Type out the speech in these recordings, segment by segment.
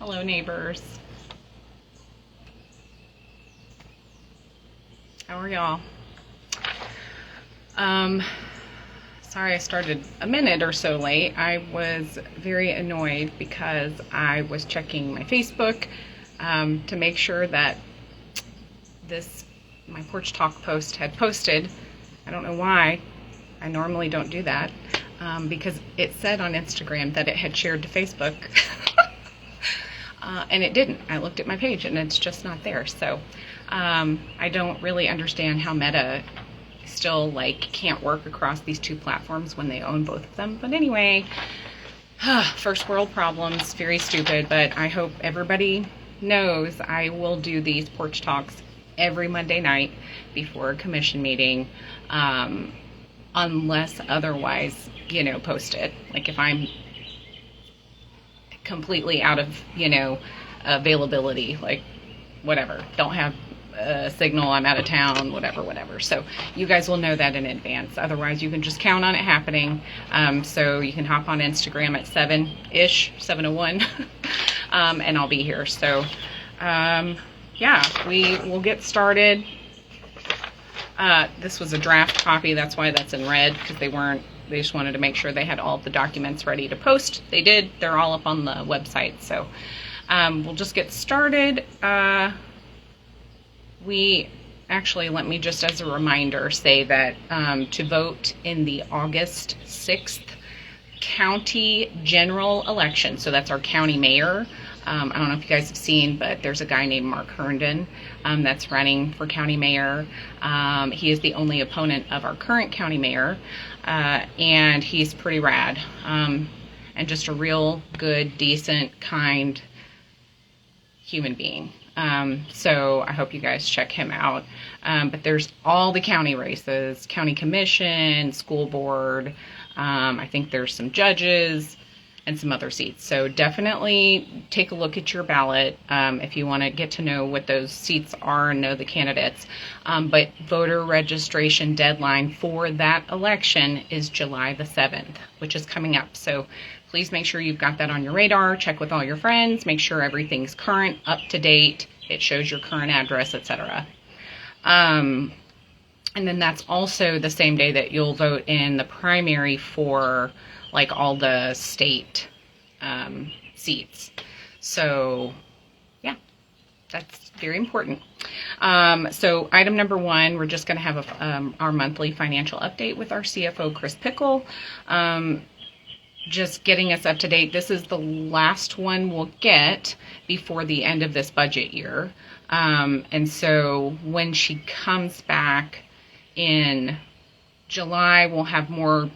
Hello, neighbors. How are y'all? Sorry I started a minute or so late. I was very annoyed because I was checking my Facebook to make sure that my Porch Talk post had posted. I don't know why. I normally don't do that because it said on Instagram that it had shared to Facebook. And it didn't. I looked at my page and it's just not there. So I don't really understand how Meta still can't work across these two platforms when they own both of them. But anyway, first world problems, very stupid. But I hope everybody knows I will do these Porch Talks every Monday night before a commission meeting, unless otherwise, posted. Like if I'm completely out of, availability, whatever, don't have a signal, I'm out of town, whatever. So you guys will know that in advance. Otherwise, you can just count on it happening. So you can hop on Instagram at 7-ish, 7:01, and I'll be here. So, yeah, we will get started. This was a draft copy. That's why that's in red, because they just wanted to make sure they had all of the documents ready to post. They did. They're all up on the website. So we'll just get started. Let me just as a reminder say that to vote in the August 6th county general election, so that's our county mayor. I don't know if you guys have seen, but there's a guy named Mark Herndon that's running for county mayor. He is the only opponent of our current county mayor, and he's pretty rad, and just a real good, decent, kind human being. So I hope you guys check him out. But there's all the county races, county commission, school board. I think there's some judges and some other seats. So definitely take a look at your ballot if you want to get to know what those seats are and know the candidates. But voter registration deadline for that election is July the 7th, which is coming up. So please make sure you've got that on your radar. Check with all your friends. Make sure everything's current, up to date. It shows your current address, etc. And then that's also the same day that you'll vote in the primary for all the state seats. So yeah, that's very important. So item number 1, we're just going to have our monthly financial update with our CFO, Chris Pickle. Just getting us up to date. This is the last one we'll get before the end of this budget year. And so when she comes back in July, we'll have more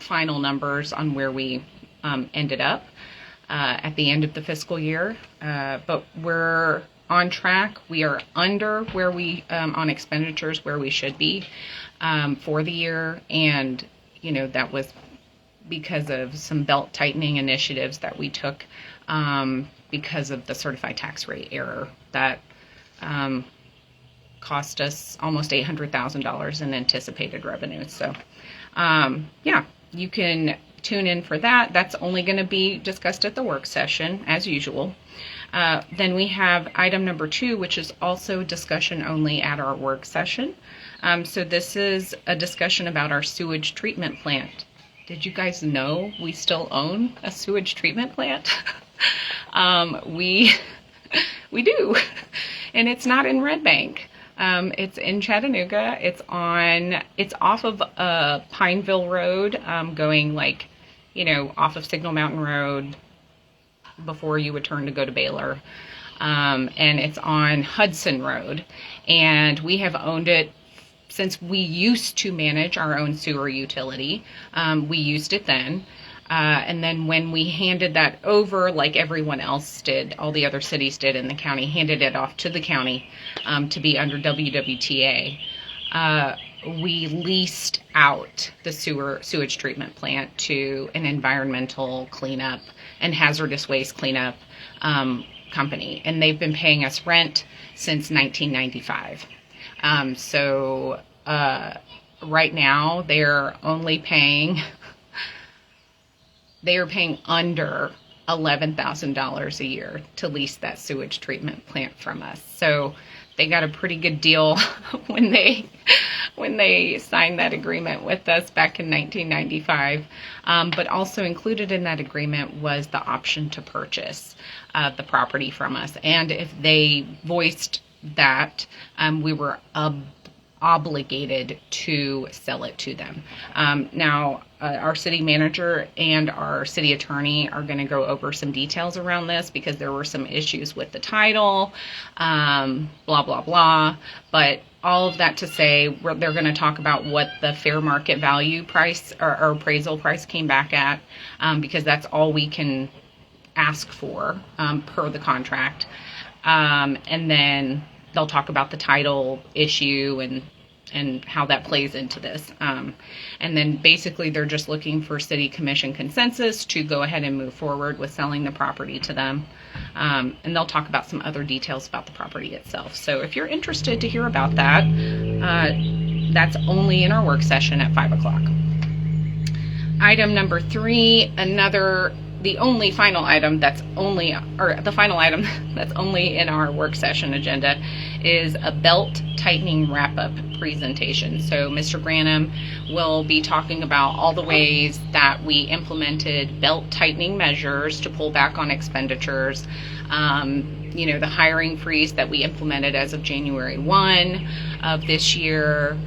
final numbers on where we ended up at the end of the fiscal year. But we're on track. We are under where we on expenditures where we should be for the year. And, that was because of some belt tightening initiatives that we took because of the certified tax rate error that cost us almost $800,000 in anticipated revenue. So, yeah, you can tune in for that. That's only going to be discussed at the work session, as usual. Then we have item number 2, which is also discussion only at our work session. So this is a discussion about our sewage treatment plant. Did you guys know we still own a sewage treatment plant? We do, and it's not in Red Bank. It's in Chattanooga. It's off of Pineville Road, going off of Signal Mountain Road before you would turn to go to Baylor. And it's on Hudson Road, and we have owned it since we used to manage our own sewer utility. We used it then. And then when we handed that over, like everyone else did, all the other cities did in the county, handed it off to the county to be under WWTA, we leased out the sewage treatment plant to an environmental cleanup and hazardous waste cleanup company. And they've been paying us rent since 1995. So right now they are paying under $11,000 a year to lease that sewage treatment plant from us. So they got a pretty good deal when they signed that agreement with us back in 1995. But also included in that agreement was the option to purchase the property from us. And if they voiced that, we were obligated to sell it to them. Now, our city manager and our city attorney are going to go over some details around this because there were some issues with the title, blah, blah, blah. But all of that to say, they're going to talk about what the fair market value price or appraisal price came back at, because that's all we can ask for per the contract. And then they'll talk about the title issue and how that plays into this. And then basically they're just looking for city commission consensus to go ahead and move forward with selling the property to them. And they'll talk about some other details about the property itself. So if you're interested to hear about that, that's only in our work session at 5 o'clock. Item number 3, the final item that's only in our work session agenda is a belt tightening wrap-up presentation. So Mr. Granum will be talking about all the ways that we implemented belt tightening measures to pull back on expenditures, the hiring freeze that we implemented as of January 1 of this year,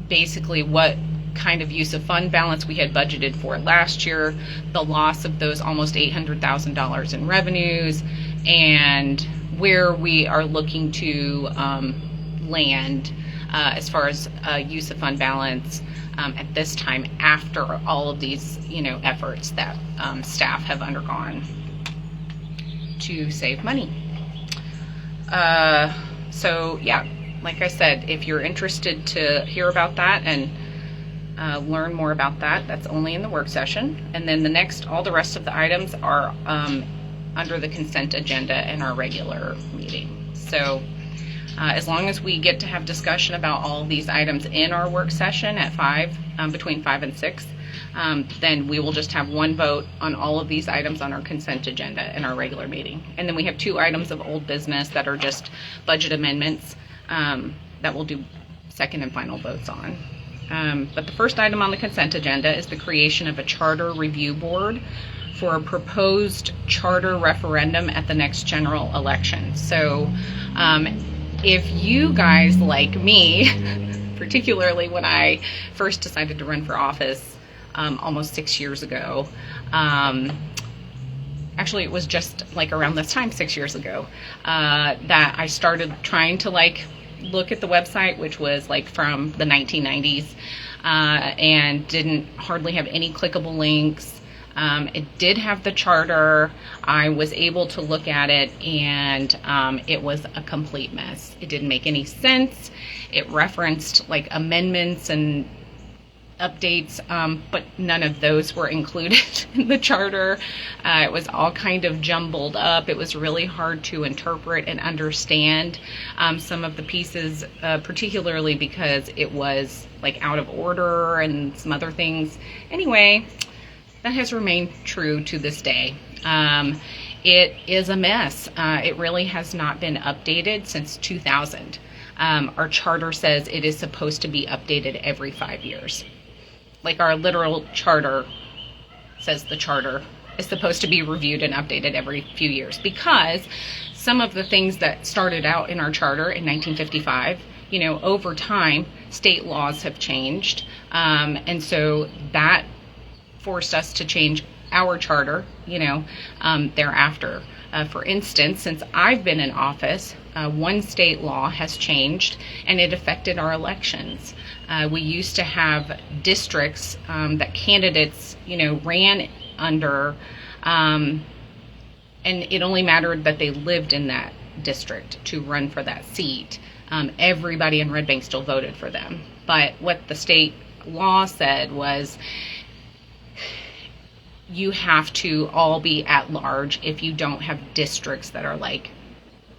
basically what kind of use of fund balance we had budgeted for last year, the loss of those almost $800,000 in revenues, and where we are looking to land as far as use of fund balance at this time after all of these efforts that staff have undergone to save money. So yeah, like I said, if you're interested to hear about that and learn more about that, that's only in the work session. And then all the rest of the items are under the consent agenda in our regular meeting. So as long as we get to have discussion about all of these items in our work session at 5, between 5 and 6, then we will just have one vote on all of these items on our consent agenda in our regular meeting. And then we have 2 items of old business that are just budget amendments that we'll do second and final votes on. But the first item on the consent agenda is the creation of a charter review board for a proposed charter referendum at the next general election. So if you guys, like me, particularly when I first decided to run for office almost 6 years ago, actually it was just like around this time 6 years ago, that I started trying to look at the website, which was from the 1990s, and didn't hardly have any clickable links. It did have the charter. I was able to look at it, and it was a complete mess. It didn't make any sense. It referenced amendments and updates, but none of those were included in the charter. It was all kind of jumbled up. It was really hard to interpret and understand some of the pieces, particularly because it was out of order and some other things. Anyway, that has remained true to this day. It is a mess. It really has not been updated since 2000. Our charter says it is supposed to be updated every 5 years. Our literal charter says the charter is supposed to be reviewed and updated every few years, because some of the things that started out in our charter in 1955, over time, state laws have changed. And so that forced us to change our charter, thereafter. For instance, since I've been in office, one state law has changed, and it affected our elections. We used to have districts that candidates, ran under, and it only mattered that they lived in that district to run for that seat. Everybody in Red Bank still voted for them. But what the state law said was, you have to all be at large if you don't have districts that are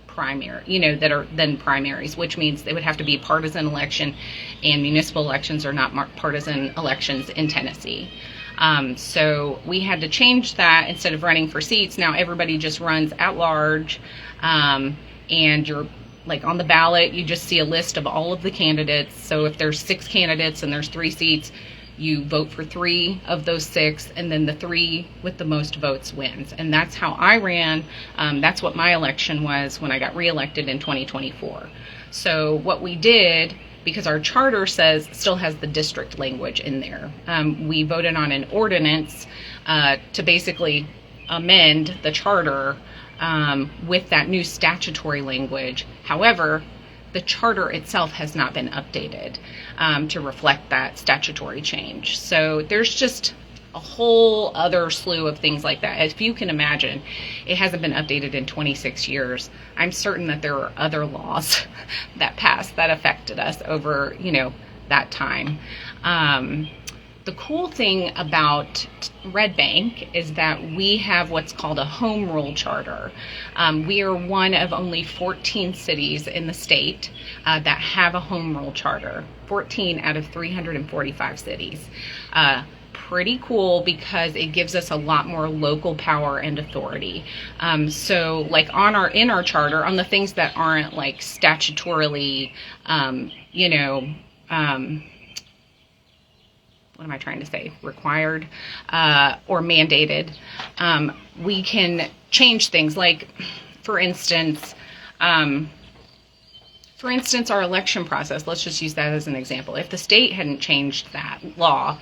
primary, that are then primaries, which means they would have to be a partisan election, and municipal elections are not partisan elections in Tennessee. So we had to change that. Instead of running for seats, now everybody just runs at large, and you're like on the ballot, you just see a list of all of the candidates. So if there's 6 candidates and there's 3 seats, you vote for 3 of those 6, and then the 3 with the most votes wins. And that's how I ran. That's what my election was when I got reelected in 2024. So what we did, because our charter still has the district language in there, we voted on an ordinance to basically amend the charter with that new statutory language. However, the charter itself has not been updated to reflect that statutory change. So there's just a whole other slew of things like that. If you can imagine, it hasn't been updated in 26 years. I'm certain that there are other laws that passed that affected us over, that time. The cool thing about Red Bank is that we have what's called a home rule charter. We are one of only 14 cities in the state that have a home rule charter, 14 out of 345 cities. Pretty cool because it gives us a lot more local power and authority. So like in our charter, on the things that aren't like statutorily, what am I trying to say, required or mandated, we can change things. Like, for instance, our election process, let's just use that as an example. If the state hadn't changed that law,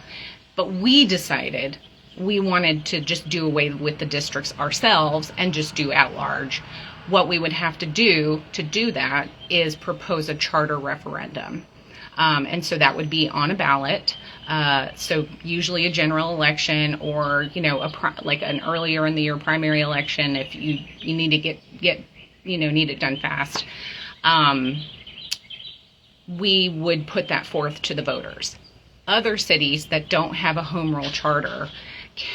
but we decided we wanted to just do away with the districts ourselves and just do at large, what we would have to do that is propose a charter referendum. And so that would be on a ballot. So usually a general election, or like an earlier in the year primary election if you need to get need it done fast. We would put that forth to the voters. Other cities that don't have a home rule charter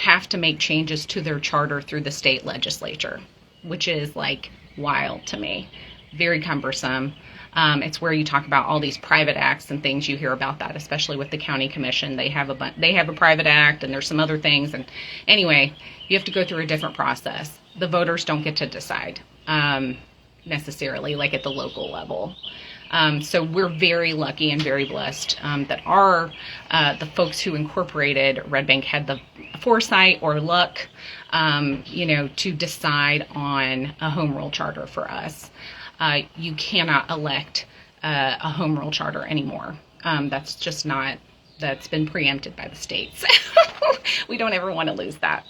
have to make changes to their charter through the state legislature, which is like wild to me. Very cumbersome. It's where you talk about all these private acts and things. You hear about that, especially with the county commission. They have a private act, and there's some other things. And anyway, you have to go through a different process. The voters don't get to decide necessarily, like at the local level. So we're very lucky and very blessed that the folks who incorporated Red Bank had the foresight or luck, to decide on a home rule charter for us. You cannot elect a home rule charter anymore. That's been preempted by the states. We don't ever want to lose that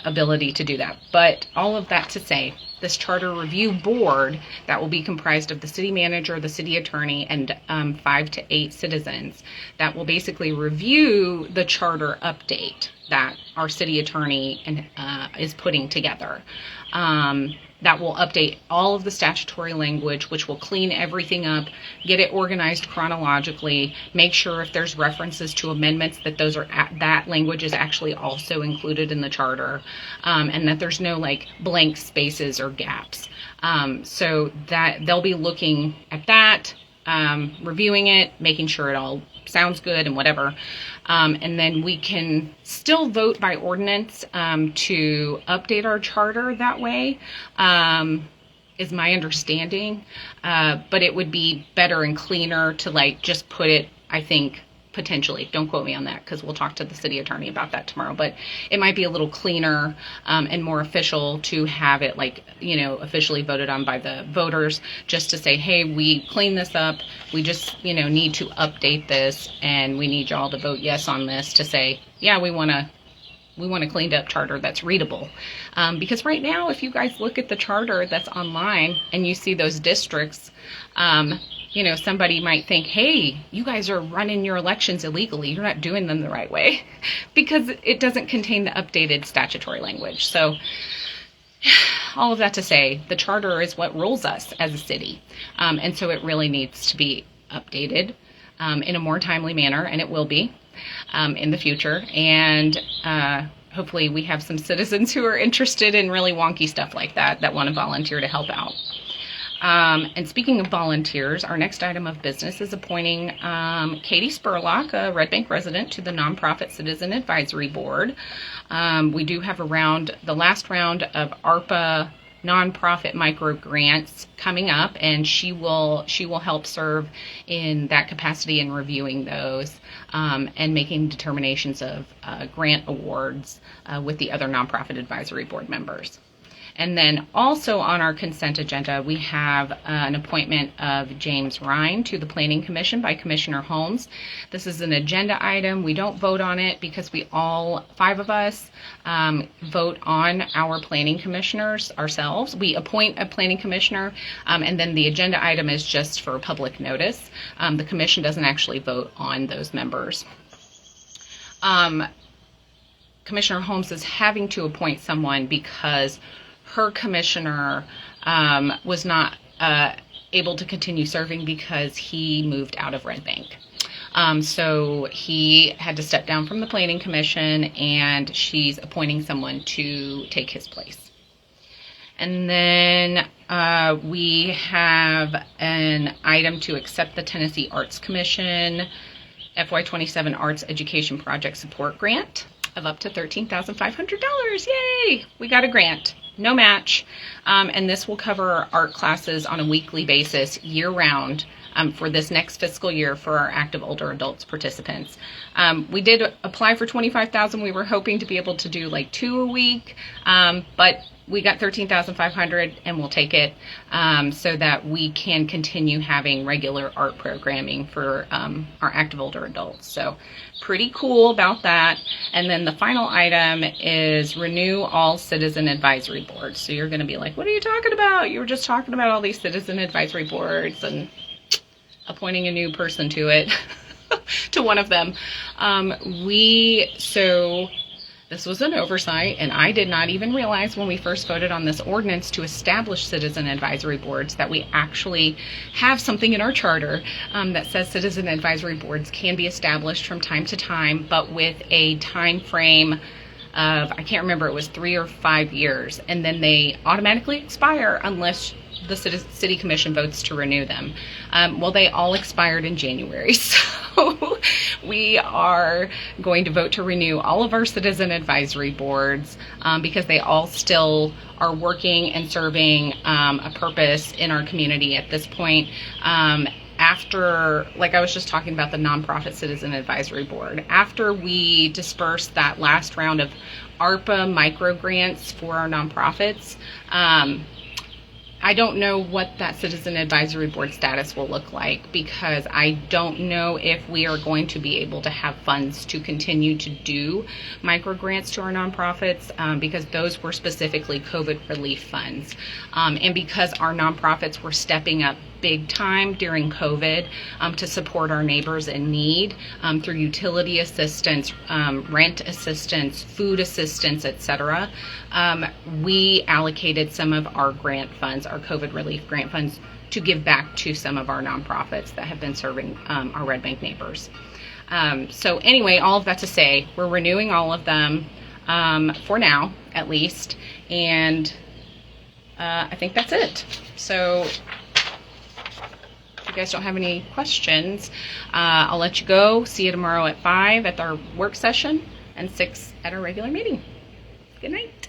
ability to do that. But all of that to say, this charter review board that will be comprised of the city manager, the city attorney, and 5 to 8 citizens that will basically review the charter update that our city attorney is putting together. That will update all of the statutory language, which will clean everything up, get it organized chronologically, make sure if there's references to amendments that that language is actually also included in the charter, and that there's no like blank spaces or gaps. So that they'll be looking at that, reviewing it, making sure it all sounds good and whatever. And then we can still vote by ordinance to update our charter that way, is my understanding. But it would be better and cleaner to like just put it, I think, potentially, don't quote me on that because we'll talk to the city attorney about that tomorrow, but it might be a little cleaner and more official to have it like, officially voted on by the voters, just to say, hey, we cleaned this up. We just, need to update this, and we need y'all to vote yes on this to say, yeah, we want a cleaned up charter that's readable. Because right now, if you guys look at the charter that's online and you see those districts, somebody might think, hey, you guys are running your elections illegally. You're not doing them the right way because it doesn't contain the updated statutory language. So all of that to say, the charter is what rules us as a city. And so it really needs to be updated in a more timely manner, and it will be in the future. And hopefully we have some citizens who are interested in really wonky stuff like that want to volunteer to help out. And speaking of volunteers, our next item of business is appointing Katie Spurlock, a Red Bank resident, to the Nonprofit Citizen Advisory Board. We do have the last round of ARPA nonprofit micro grants coming up, and she will help serve in that capacity in reviewing those and making determinations of grant awards with the other nonprofit advisory board members. And then also on our consent agenda, we have an appointment of James Ryan to the Planning Commission by Commissioner Holmes. This is an agenda item. We don't vote on it because we all, 5 of us, vote on our planning commissioners ourselves. We appoint a planning commissioner, and then the agenda item is just for public notice. The commission doesn't actually vote on those members. Commissioner Holmes is having to appoint someone because her commissioner was not able to continue serving because he moved out of Red Bank. So he had to step down from the Planning Commission, and she's appointing someone to take his place. And then we have an item to accept the Tennessee Arts Commission FY27 Arts Education Project Support Grant of up to $13,500. Yay! We got a grant. No match, and this will cover art classes on a weekly basis year-round for this next fiscal year for our active older adults participants. We did apply for $25,000. We were hoping to be able to do like 2 a week, but we got $13,500, and we'll take it so that we can continue having regular art programming for our active older adults. So pretty cool about that. And then the final item is renew all citizen advisory boards. So you're going to be like, what are you talking about? You were just talking about all these citizen advisory boards and appointing a new person to it, to one of them. This was an oversight, and I did not even realize when we first voted on this ordinance to establish citizen advisory boards that we actually have something in our charter that says citizen advisory boards can be established from time to time, but with a time frame of, I can't remember, it was 3 or 5 years, and then they automatically expire unless the city commission votes to renew them. Well, they all expired in January, so we are going to vote to renew all of our citizen advisory boards because they all still are working and serving a purpose in our community at this point. After, like I was just talking about the Nonprofit Citizen Advisory Board, after we dispersed that last round of ARPA micro grants for our nonprofits, I don't know what that Citizen Advisory Board status will look like because I don't know if we are going to be able to have funds to continue to do micro grants to our nonprofits because those were specifically COVID relief funds. And because our nonprofits were stepping up big time during COVID to support our neighbors in need through utility assistance, rent assistance, food assistance, etc. We allocated some of our grant funds, our COVID relief grant funds, to give back to some of our nonprofits that have been serving our Red Bank neighbors. So anyway, all of that to say, we're renewing all of them for now, at least, and I think that's it. So if you guys don't have any questions, I'll let you go. See you tomorrow at 5 at our work session and 6 at our regular meeting. Good night.